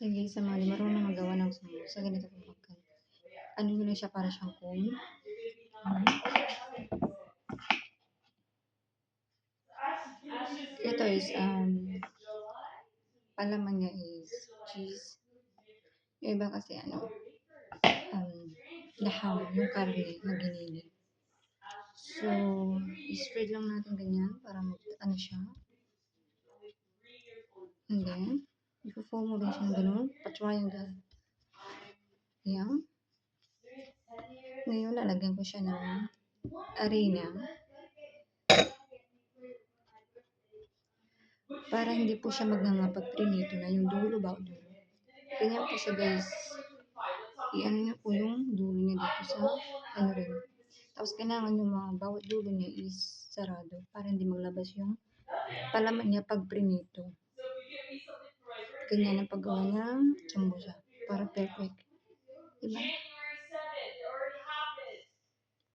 Lagay sa mga di marunong magawa ng samosa, ganito po pagka ano nyo lang siya para siyang cone. Ito is, palaman niya is cheese. Yung iba kasi laham, yung karne na ginili. So, spread lang natin ganyan para ano siya. And then, i-foam mo rin siya ng ganun. Pa-triangle. Yan. Ngayon, lalagyan ko siya ng arena. Para hindi po siya magnangapag prinito na yung dulo ba dulo. Ganyan po siya guys. I-ano niya po yung dulo niya dito sa ano rin. Tapos kailangan yung mga bawat dulo niya is sarado para hindi maglabas yung palaman niya pag prinito. Ganyan ang paggawa ng sambusa para perfect. Diba?